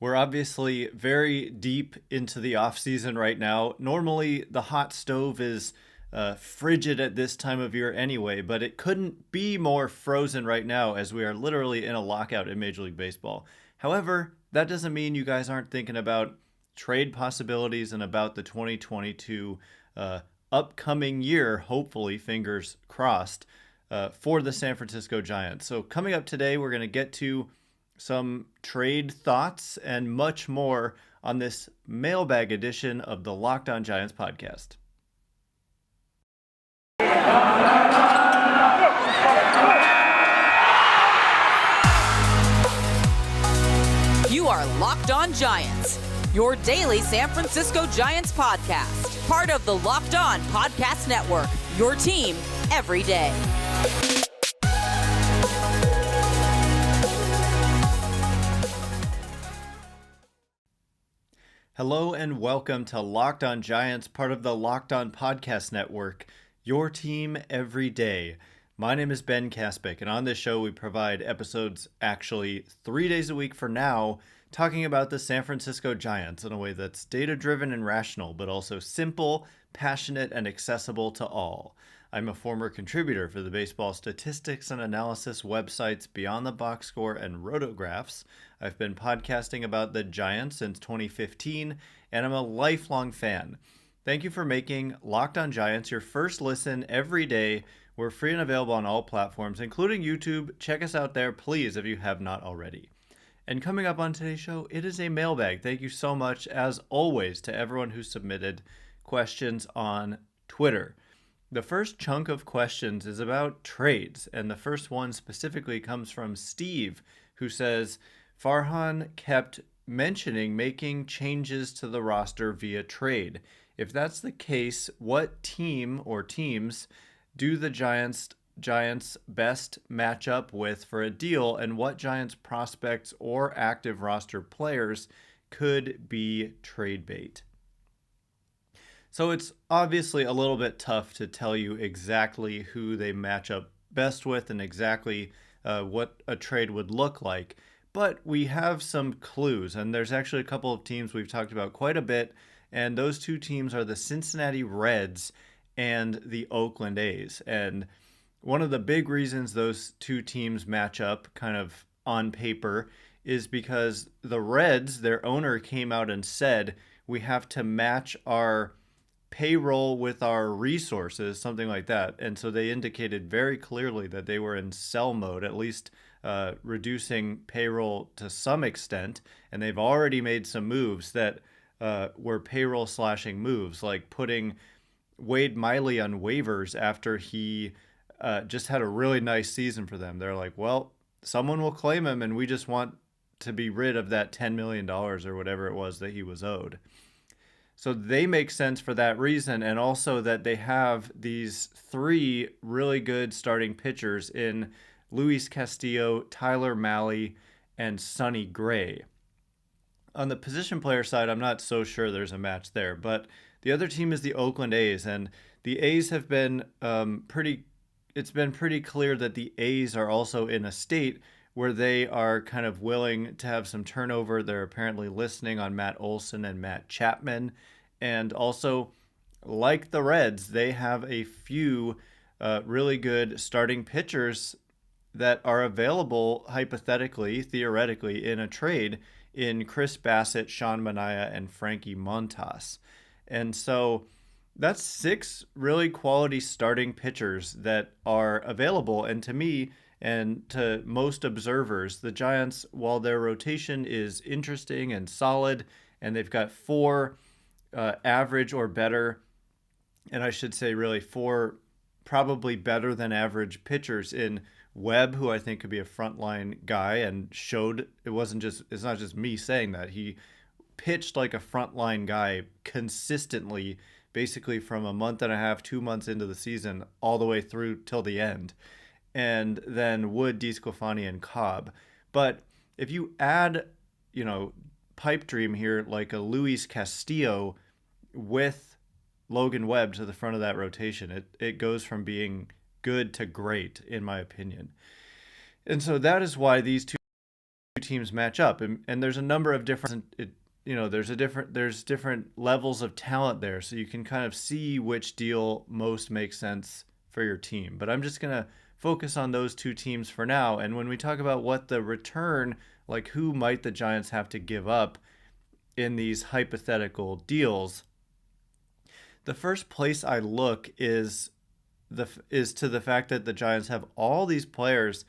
We're obviously very deep into the off season right now. Normally, the hot stove is frigid at this time of year anyway, but it couldn't be more frozen right now as we are literally in a lockout in Major League Baseball. However, that doesn't mean you guys aren't thinking about trade possibilities and about the 2022 upcoming year, hopefully, fingers crossed, for the San Francisco Giants. So, coming up today, we're going to get to some trade thoughts and much more on this mailbag edition of the Locked On Giants podcast. You are Locked On Giants, your daily San Francisco Giants podcast, part of the Locked On Podcast Network, your team every day. Hello and welcome to Locked On Giants, part of the Locked On Podcast Network, your team every day. My name is Ben Kaspick, and on this show we provide episodes actually 3 days a week for now, talking about the San Francisco Giants in a way that's data-driven and rational, but also simple, passionate, and accessible to all. I'm a former contributor for the baseball statistics and analysis websites Beyond the Box Score and Rotographs. I've been podcasting about the Giants since 2015, and I'm a lifelong fan. Thank you for making Locked On Giants your first listen every day. We're free and available on all platforms, including YouTube. Check us out there, please, if you have not already. And coming up on today's show, it is a mailbag. Thank you so much, as always, to everyone who submitted questions on Twitter. The first chunk of questions is about trades, and the first one specifically comes from Steve, who says, Farhan kept mentioning making changes to the roster via trade. If that's the case, what team or teams do the Giants best match up with for a deal, and what Giants prospects or active roster players could be trade bait? So it's obviously a little bit tough to tell you exactly who they match up best with and exactly what a trade would look like. But we have some clues, and there's actually a couple of teams we've talked about quite a bit, and those two teams are the Cincinnati Reds and the Oakland A's. And one of the big reasons those two teams match up kind of on paper is because the Reds, their owner, came out and said, we have to match our payroll with our resources, something like that. And so they indicated very clearly that they were in sell mode, at least reducing payroll to some extent. And they've already made some moves that were payroll slashing moves, like putting Wade Miley on waivers after he just had a really nice season for them. They're like, well, someone will claim him, and we just want to be rid of that $10 million or whatever it was that he was owed. So they make sense for that reason, and also that they have these three really good starting pitchers in Luis Castillo, Tyler Mahle, and Sonny Gray. On the position player side, I'm not so sure there's a match there, but the other team is the Oakland A's, and the A's have been it's been pretty clear that the A's are also in a state where they are kind of willing to have some turnover. They're apparently listening on Matt Olson and Matt Chapman. And also, like the Reds, they have a few really good starting pitchers that are available, hypothetically, theoretically, in a trade in Chris Bassett, Sean Manaea, and Frankie Montas. And so that's 6 really quality starting pitchers that are available. And to me, and to most observers, the Giants, while their rotation is interesting and solid, and they've got 4 average or better, and I should say really 4 probably better than average pitchers in Webb, who I think could be a frontline guy and showed it's not just me saying that. He pitched like a frontline guy consistently, basically from a month and a half, 2 months into the season, all the way through till the end. And then Wood, DeSclafani, and Cobb. But if you add, pipe dream here, like a Luis Castillo with Logan Webb to the front of that rotation, it goes from being good to great, in my opinion. And so that is why these two teams match up, and there's a number of different there's different levels of talent there, so you can kind of see which deal most makes sense for your team. But I'm just going to focus on those two teams for now, and when we talk about what the return, like who might the Giants have to give up in these hypothetical deals, the first place I look is to the fact that the Giants have all these players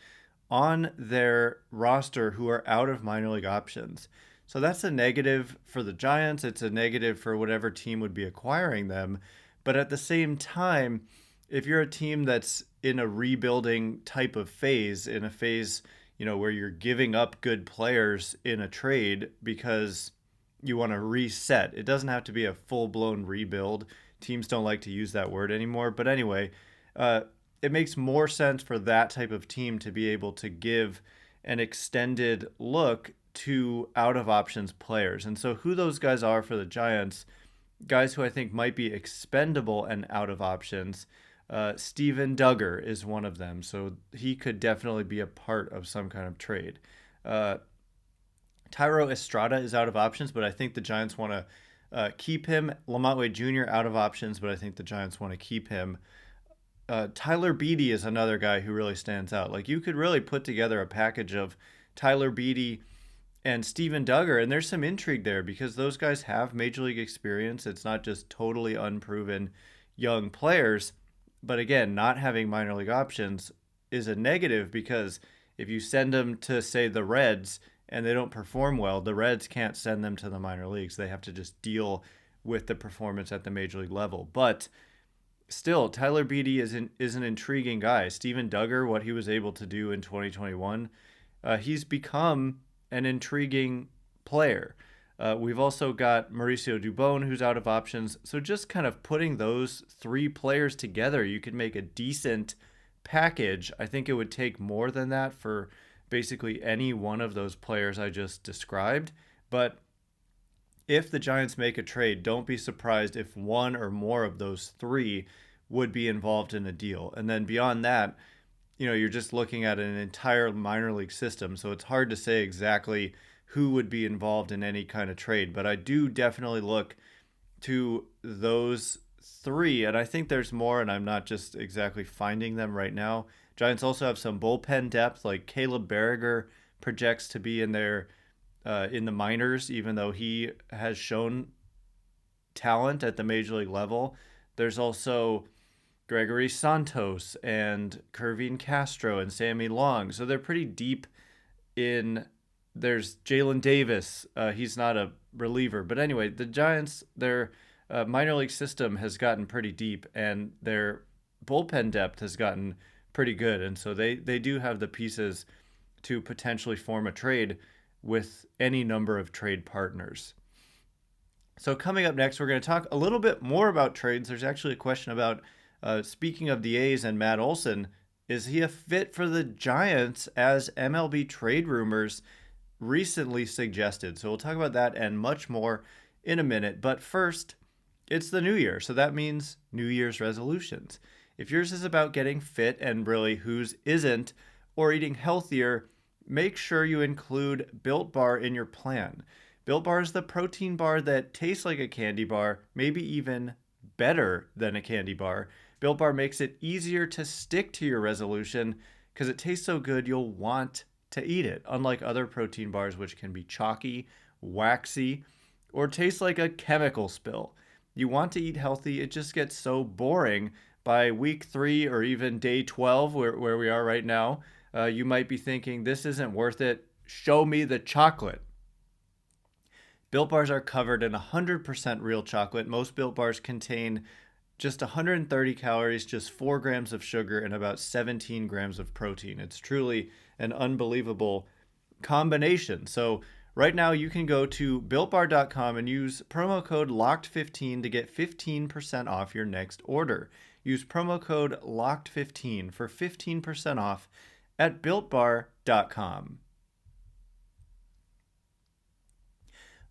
on their roster who are out of minor league options. So that's a negative for the Giants. It's a negative for whatever team would be acquiring them. But at the same time, if you're a team that's in a rebuilding type of phase, in a phase, where you're giving up good players in a trade because you want to reset, it doesn't have to be a full-blown rebuild. Teams don't like to use that word anymore. But anyway, it makes more sense for that type of team to be able to give an extended look to out of options players. And so who those guys are for the Giants, guys who I think might be expendable and out of options, Steven Duggar is one of them. So he could definitely be a part of some kind of trade. Thairo Estrada is out of options, but I think the Giants want to keep him. Lamont Wade Jr. out of options, but I think the Giants want to keep him. Tyler Beede is another guy who really stands out. Like, you could really put together a package of Tyler Beede and Steven Duggar, and there's some intrigue there because those guys have major league experience. It's not just totally unproven young players, but again, not having minor league options is a negative because if you send them to, say, the Reds and they don't perform well, the Reds can't send them to the minor leagues. They have to just deal with the performance at the major league level. But still, Tyler Beede is an intriguing guy. Steven Duggar, what he was able to do in 2021, he's become an intriguing player. We've also got Mauricio Dubon, who's out of options. So just kind of putting those three players together, you could make a decent package. I think it would take more than that for basically any one of those players I just described. But if the Giants make a trade, don't be surprised if one or more of those three would be involved in a deal. And then beyond that, you're just looking at an entire minor league system. So it's hard to say exactly who would be involved in any kind of trade. But I do definitely look to those three. And I think there's more, and I'm not just exactly finding them right now. Giants also have some bullpen depth, like Caleb Berriger projects to be in there in the minors, even though he has shown talent at the major league level. There's also Gregory Santos and Kervin Castro and Sammy Long. So they're pretty deep in. There's Jalen Davis. He's not a reliever. But anyway, the Giants, their minor league system has gotten pretty deep, and their bullpen depth has gotten pretty good. And so they do have the pieces to potentially form a trade with any number of trade partners. So coming up next, we're going to talk a little bit more about trades. There's actually a question about, speaking of the A's and Matt Olson, is he a fit for the Giants as MLB Trade Rumors recently suggested? So we'll talk about that and much more in a minute. But first, it's the new year. So that means New Year's resolutions. If yours is about getting fit, and really whose isn't, or eating healthier, make sure you include Built Bar in your plan. Built Bar is the protein bar that tastes like a candy bar, maybe even better than a candy bar. Built Bar makes it easier to stick to your resolution because it tastes so good you'll want to eat it, unlike other protein bars which can be chalky, waxy, or taste like a chemical spill. You want to eat healthy, it just gets so boring by week 3 or even day 12, where we are right now. You might be thinking, this isn't worth it. Show me the chocolate. Built Bars are covered in 100% real chocolate. Most Built Bars contain just 130 calories, just 4 grams of sugar, and about 17 grams of protein. It's truly an unbelievable combination. So right now you can go to BuiltBar.com and use promo code LOCKED15 to get 15% off your next order. Use promo code LOCKED15 for 15% off at BuiltBar.com.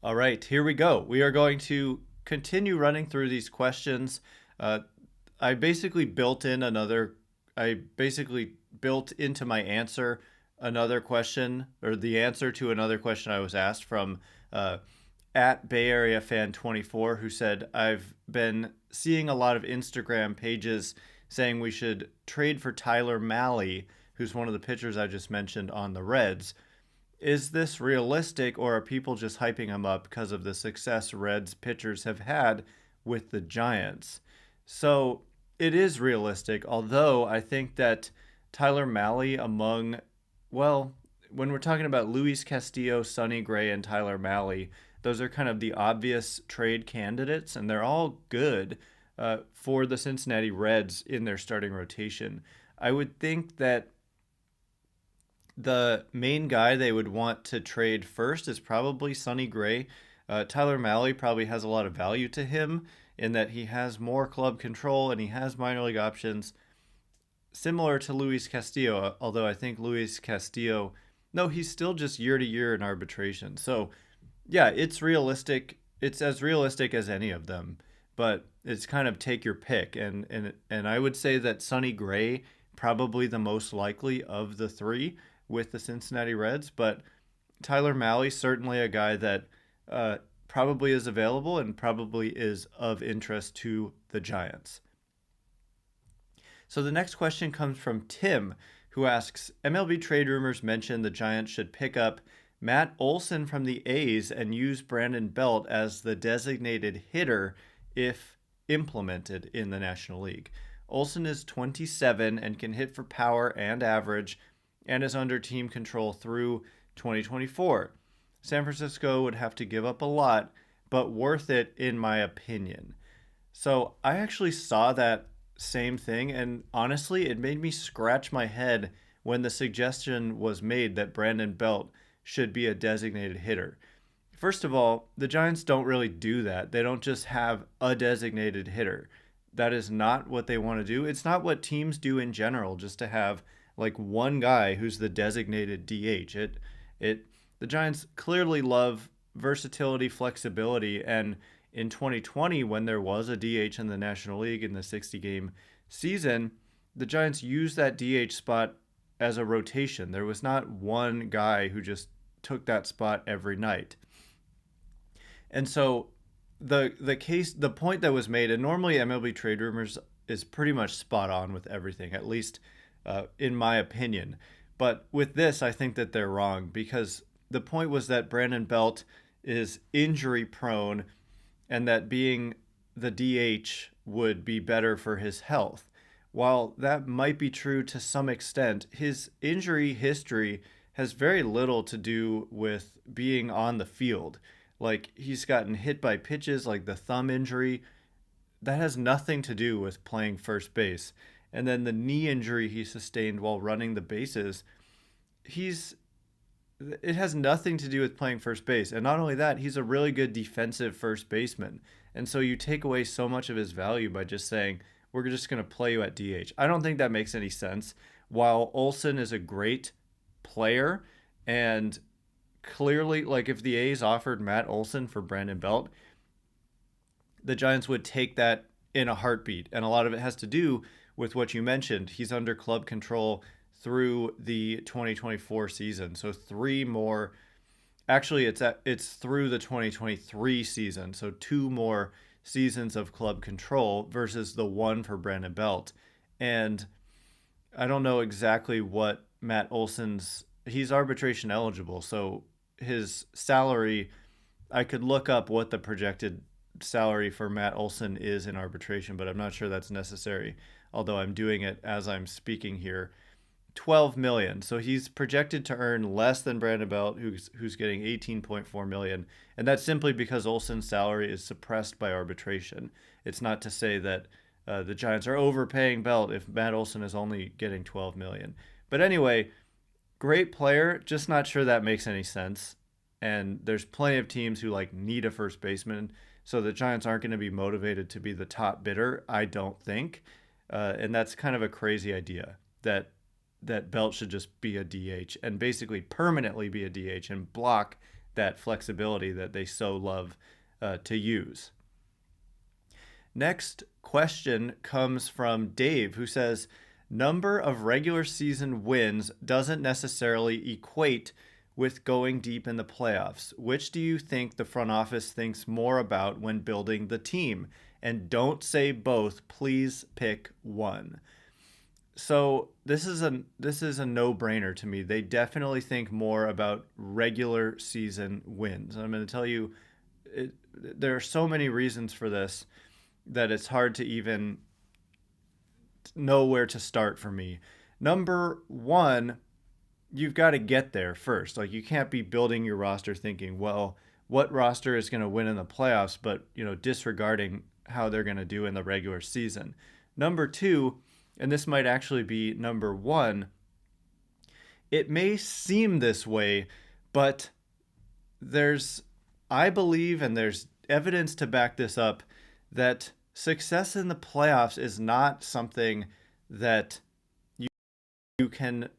All right, here we go. We are going to continue running through these questions. I basically built into my answer another question, or the answer to another question I was asked from at Bay Area Fan 24, who said, I've been seeing a lot of Instagram pages saying we should trade for Tyler Mahle, who's one of the pitchers I just mentioned on the Reds. Is this realistic, or are people just hyping him up because of the success Reds pitchers have had with the Giants? So it is realistic, although I think that Tyler Mahle well, when we're talking about Luis Castillo, Sonny Gray, and Tyler Mahle, those are kind of the obvious trade candidates, and they're all good for the Cincinnati Reds in their starting rotation. I would think that the main guy they would want to trade first is probably Sonny Gray. Tyler Mahle probably has a lot of value to him in that he has more club control and he has minor league options, similar to Luis Castillo, although I think Luis Castillo, no, he's still just year to year in arbitration. So, yeah, it's realistic. It's as realistic as any of them, but it's kind of take your pick. And I would say that Sonny Gray probably the most likely of the three with the Cincinnati Reds, but Tyler Mahle certainly a guy that probably is available and probably is of interest to the Giants. So the next question comes from Tim, who asks, MLB Trade Rumors mention the Giants should pick up Matt Olson from the A's and use Brandon Belt as the designated hitter if implemented in the National League. Olson is 27 and can hit for power and average and is under team control through 2024. San Francisco would have to give up a lot, but worth it in my opinion. So I actually saw that same thing, and honestly, it made me scratch my head when the suggestion was made that Brandon Belt should be a designated hitter. First of all, the Giants don't really do that. They don't just have a designated hitter. That is not what they want to do. It's not what teams do in general, just to have like one guy who's the designated DH. The Giants clearly love versatility, flexibility, and in 2020, when there was a DH in the National League in the 60-game season, the Giants used that DH spot as a rotation. There was not one guy who just took that spot every night. And so the point that was made, and normally MLB Trade Rumors is pretty much spot on with everything, at least in my opinion. But with this, I think that they're wrong, because the point was that Brandon Belt is injury prone and that being the DH would be better for his health. While that might be true to some extent, his injury history has very little to do with being on the field. Like, he's gotten hit by pitches, like the thumb injury. That has nothing to do with playing first base. And then the knee injury he sustained while running the bases, it has nothing to do with playing first base. And not only that, he's a really good defensive first baseman. And so you take away so much of his value by just saying, we're just going to play you at DH. I don't think that makes any sense. While Olson is a great player, and clearly, like, if the A's offered Matt Olson for Brandon Belt, the Giants would take that in a heartbeat. And a lot of it has to do with what you mentioned. He's under club control through the 2024 season. So 3 more, actually it's through the 2023 season. So 2 more seasons of club control versus the 1 for Brandon Belt. And I don't know exactly what Matt Olson's, he's arbitration eligible. So his salary, I could look up what the projected salary for Matt Olson is in arbitration, but I'm not sure that's necessary, although I'm doing it as I'm speaking here. $12 million. So he's projected to earn less than Brandon Belt, who's getting $18.4 million. And that's simply because Olson's salary is suppressed by arbitration. It's not to say that the Giants are overpaying Belt if Matt Olson is only getting $12 million. But anyway, great player, just not sure that makes any sense. And there's plenty of teams who need a first baseman, so the Giants aren't going to be motivated to be the top bidder, I don't think. And that's kind of a crazy idea, that Belt should just be a DH and basically permanently be a DH and block that flexibility that they so love to use. Next question comes from Dave, who says, Number of regular season wins doesn't necessarily equate with going deep in the playoffs. Which do you think the front office thinks more about when building the team? And don't say both, please pick one. So this is a no-brainer to me. They definitely think more about regular season wins. I'm going to tell you, there are so many reasons for this that it's hard to even know where to start for me. Number one, you've got to get there first. Like, you can't be building your roster thinking, well, what roster is going to win in the playoffs, but disregarding how they're going to do in the regular season. Number two, and this might actually be number one, it may seem this way, but I believe, and there's evidence to back this up, that success in the playoffs is not something that you can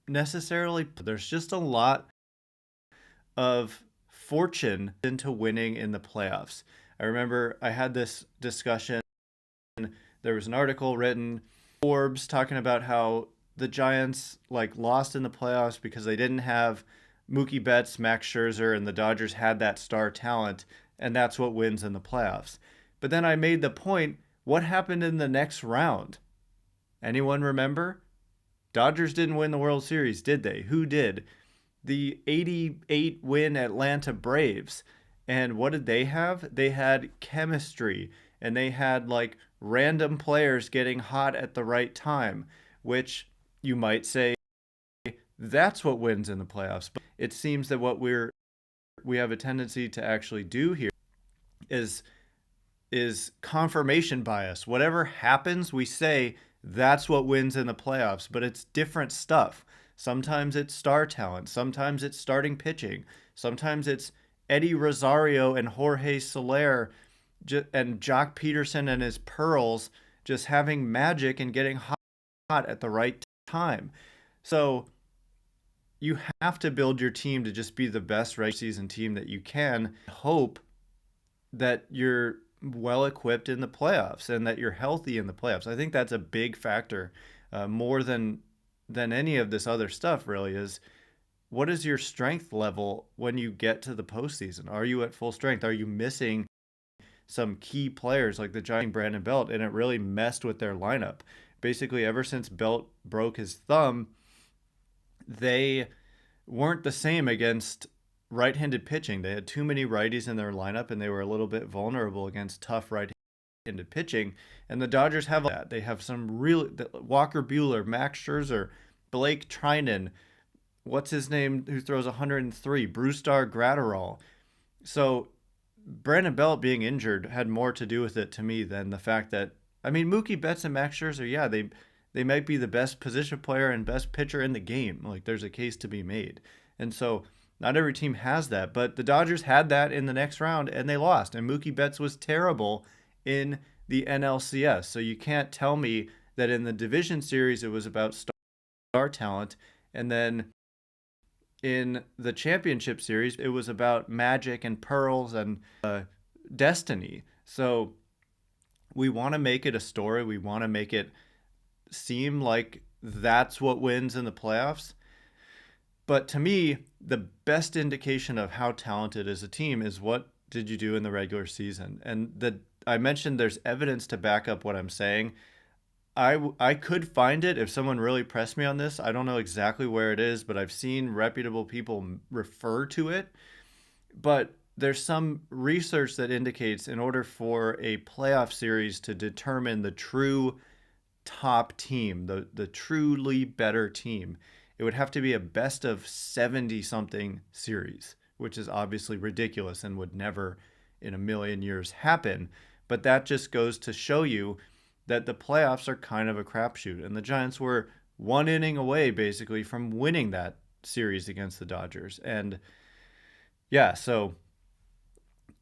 necessarily. There's just a lot of fortune into winning in the playoffs. I remember I had this discussion. There was an article written, Forbes, talking about how the Giants lost in the playoffs because they didn't have Mookie Betts, Max Scherzer, and the Dodgers had that star talent, and that's what wins in the playoffs. But then I made the point, what happened in the next round? Anyone remember? Dodgers didn't win the World Series, did they? Who did? The 88 win Atlanta Braves. And what did they have? They had chemistry, and they had random players getting hot at the right time, which you might say that's what wins in the playoffs. But it seems that what we have a tendency to actually do here is confirmation bias. Whatever happens, we say that's what wins in the playoffs, but it's different stuff. Sometimes it's star talent, sometimes it's starting pitching, sometimes it's Eddie Rosario and Jorge Soler and Jock Peterson and his pearls just having magic and getting hot at the right time. So you have to build your team to just be the best regular season team that you can. Hope that you're well equipped in the playoffs and that you're healthy in the playoffs. I think that's a big factor, more than any of this other stuff. Really, is what is your strength level when you get to the postseason? Are you at full strength? Are you missing some key players like the Giant Brandon Belt, and it really messed with their lineup? Basically, ever since Belt broke his thumb, they weren't the same against right-handed pitching. They had too many righties in their lineup, and they were a little bit vulnerable against tough right-handed pitching. And the Dodgers have that. They have some real Walker Buehler, Max Scherzer, Blake Trinan, what's his name, who throws 103, Brusdar Graterol. So Brandon Belt being injured had more to do with it to me than the fact that, I mean, Mookie Betts and Max Scherzer, yeah, they might be the best position player and best pitcher in the game. There's a case to be made. And so not every team has that, but the Dodgers had that in the next round and they lost. And Mookie Betts was terrible in the NLCS. So you can't tell me that in the division series it was about star talent, and then in the championship series it was about magic and pearls and destiny. So we want to make it a story. We want to make it seem like that's what wins in the playoffs. But to me, the best indication of how talented is a team is what did you do in the regular season. And I mentioned there's evidence to back up what I'm saying. I could find it if someone really pressed me on this. I don't know exactly where it is, but I've seen reputable people refer to it. But there's some research that indicates in order for a playoff series to determine the true top team, the truly better team, it would have to be a best of 70 something series, which is obviously ridiculous and would never in a million years happen. But that just goes to show you that the playoffs are kind of a crapshoot. And the Giants were one inning away basically from winning that series against the Dodgers. And yeah, so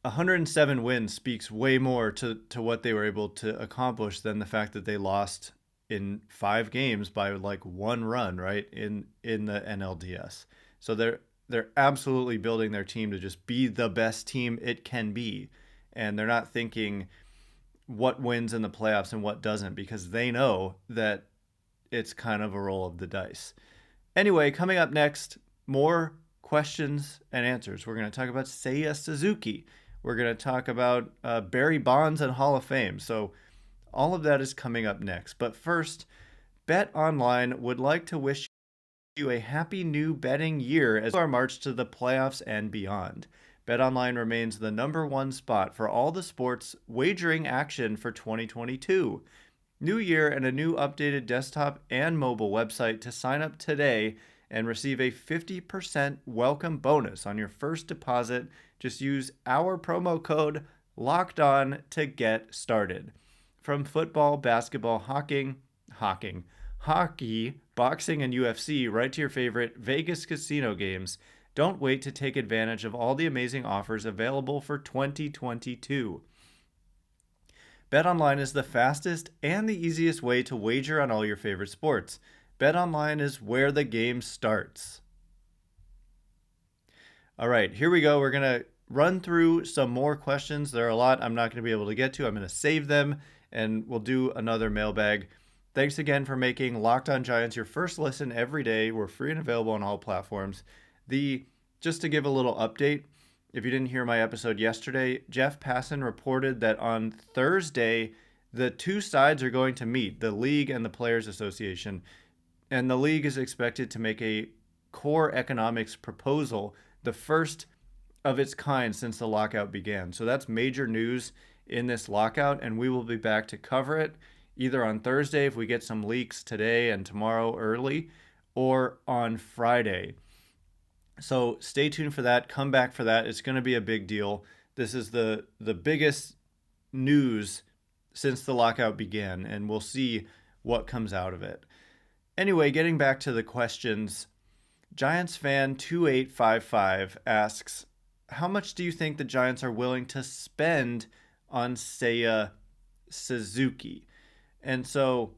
107 wins speaks way more to what they were able to accomplish than the fact that they lost in 5 games by one run, right, in the NLDS. So they're absolutely building their team to just be the best team it can be. And they're not thinking what wins in the playoffs and what doesn't, because they know that it's kind of a roll of the dice. Anyway, coming up next, more questions and answers. We're going to talk about Seiya Suzuki. We're going to talk about Barry Bonds and Hall of Fame. So all of that is coming up next. But first, Bet Online would like to wish you a happy new betting year as our march to the playoffs and beyond. BetOnline remains the number one spot for all the sports wagering action for 2022. New year and a new updated desktop and mobile website to sign up today and receive a 50% welcome bonus on your first deposit. Just use our promo code LOCKEDON to get started. From football, basketball, hockey, boxing, and UFC, right to your favorite Vegas casino games. Don't wait to take advantage of all the amazing offers available for 2022. BetOnline is the fastest and the easiest way to wager on all your favorite sports. BetOnline is where the game starts. All right, here we go. We're going to run through some more questions. There are a lot I'm not going to be able to get to. I'm going to save them, and we'll do another mailbag. Thanks again for making Locked On Giants your first listen every day. We're free and available on all platforms. Just to give a little update, if you didn't hear my episode yesterday, Jeff Passan reported that on Thursday, the two sides are going to meet, the league and the Players Association, and the league is expected to make a core economics proposal, the first of its kind since the lockout began. So that's major news in this lockout, and we will be back to cover it either on Thursday if we get some leaks today and tomorrow early, or on Friday. So stay tuned for that. Come back for that. It's going to be a big deal. This is the biggest news since the lockout began, and we'll see what comes out of it. Anyway, getting back to the questions, Giants fan 2855 asks, how much do you think the Giants are willing to spend on Seiya Suzuki? And so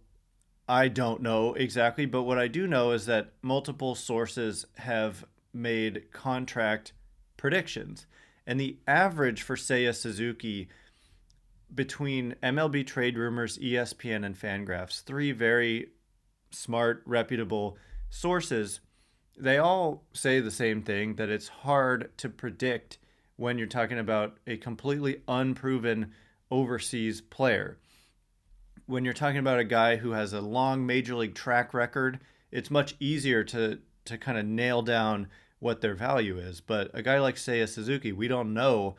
I don't know exactly, but what I do know is that multiple sources have made contract predictions. And the average for Seiya Suzuki between MLB Trade Rumors, ESPN, and Fangraphs, three very smart, reputable sources, they all say the same thing, that it's hard to predict when you're talking about a completely unproven overseas player. When you're talking about a guy who has a long major league track record, it's much easier to kind of nail down what their value is. But a guy like Seiya Suzuki, we don't know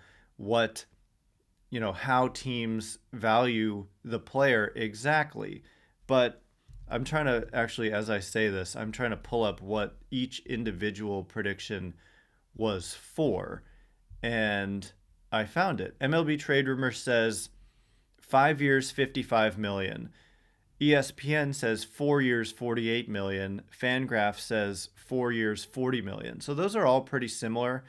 how teams value the player exactly. But I'm trying to actually, as I say this, I'm trying to pull up what each individual prediction was for. And I found it. MLB Trade Rumors says 5 years, $55 million. ESPN says 4 years, $48 million. Fangraph says 4 years, $40 million. So those are all pretty similar.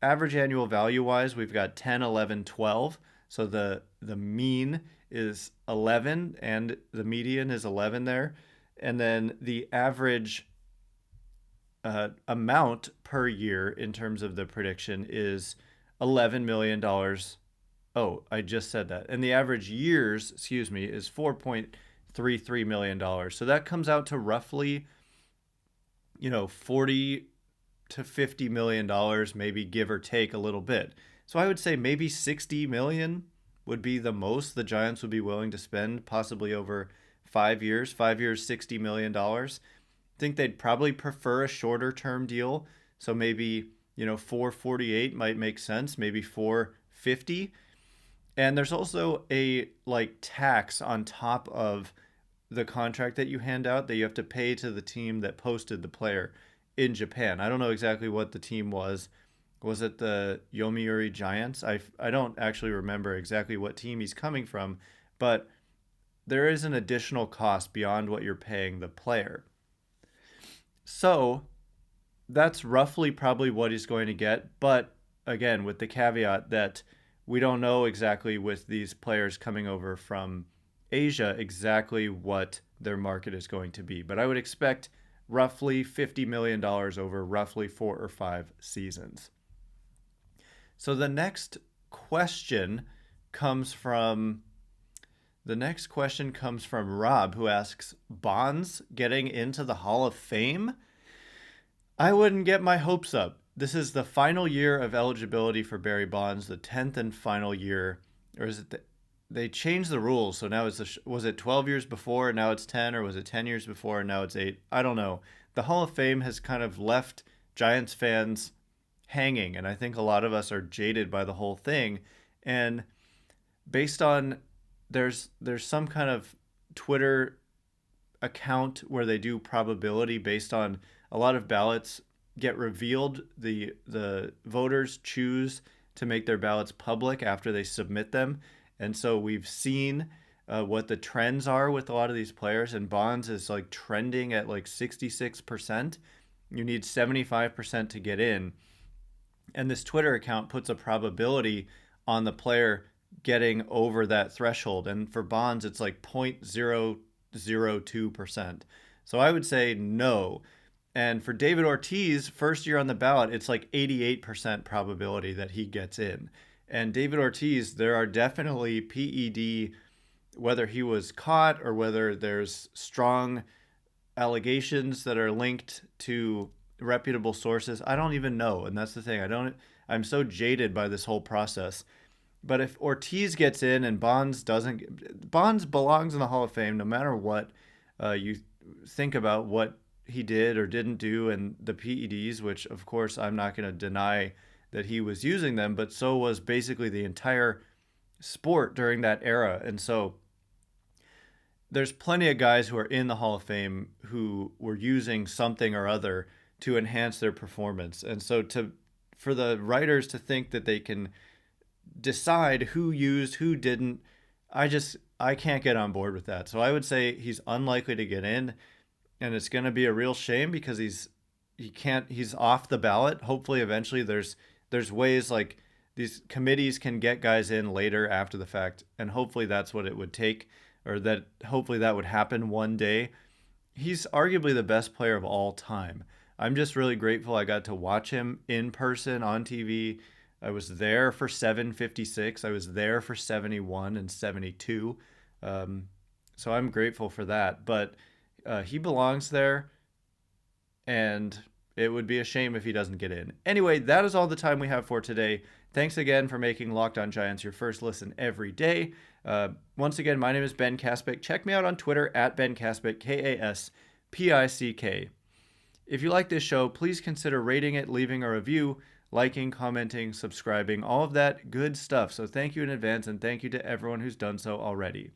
Average annual value wise, we've got 10, 11, 12. So the mean is 11 and the median is 11 there. And then the average amount per year in terms of the prediction is $11 million. Oh, I just said that. And the average years, is $4.33 million. So that comes out to roughly, 40 to $50 million, maybe give or take a little bit. So I would say maybe 60 million would be the most the Giants would be willing to spend, possibly over 5 years. 5 years, $60 million. I think they'd probably prefer a shorter term deal. So maybe, 448 might make sense, maybe 450. And there's also a tax on top of the contract that you hand out that you have to pay to the team that posted the player in Japan. I don't know exactly what the team was. Was it the Yomiuri Giants? I don't actually remember exactly what team he's coming from, but there is an additional cost beyond what you're paying the player. So that's roughly probably what he's going to get, but again, with the caveat that we don't know exactly with these players coming over from Asia exactly what their market is going to be. But I would expect roughly $50 million over roughly 4 or 5 seasons. So the next question comes from The next question comes from Rob, who asks, Bonds getting into the Hall of Fame? I wouldn't get my hopes up. This is the final year of eligibility for Barry Bonds, the 10th and final year. Or is it they changed the rules, so now was it 12 years before, now it's 10, or was it 10 years before, and now it's 8? I don't know. The Hall of Fame has kind of left Giants fans hanging, and I think a lot of us are jaded by the whole thing. And based on there's some kind of Twitter account where they do probability based on a lot of ballots get revealed. The voters choose to make their ballots public after they submit them, and so we've seen what the trends are with a lot of these players. And Bonds is like trending at like 66%. You need 75% to get in, and this Twitter account puts a probability on the player getting over that threshold. And for Bonds, it's like 0.002%. So I would say no. And for David Ortiz, first year on the ballot, it's like 88% probability that he gets in. And David Ortiz, there are definitely PED, whether he was caught or whether there's strong allegations that are linked to reputable sources. I don't even know. And that's the thing. I'm so jaded by this whole process. But if Ortiz gets in and Bonds doesn't, Bonds belongs in the Hall of Fame no matter what you think about what he did or didn't do, and the PEDs, which of course I'm not going to deny that he was using them, but so was basically the entire sport during that era. And so there's plenty of guys who are in the Hall of Fame who were using something or other to enhance their performance. And so for the writers to think that they can decide who used, who didn't, I can't get on board with that. So I would say he's unlikely to get in, and it's going to be a real shame because he's off the ballot. Hopefully eventually there's ways like these committees can get guys in later after the fact, and hopefully that's what it would take, or that hopefully that would happen one day. He's arguably the best player of all time. I'm just really grateful I got to watch him in person on TV. I was there for 756. I was there for 71 and 72. So I'm grateful for that. But he belongs there, and it would be a shame if he doesn't get in. Anyway, that is all the time we have for today. Thanks again for making Locked On Giants your first listen every day. Once again, my name is Ben Kaspick. Check me out on Twitter at Ben Kaspick, Kaspick. If you like this show, please consider rating it, leaving a review, liking, commenting, subscribing, all of that good stuff. So thank you in advance, and thank you to everyone who's done so already.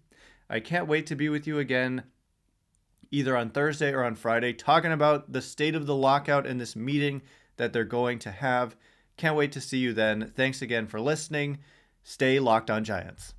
I can't wait to be with you again either on Thursday or on Friday, talking about the state of the lockout and this meeting that they're going to have. Can't wait to see you then. Thanks again for listening. Stay locked on Giants.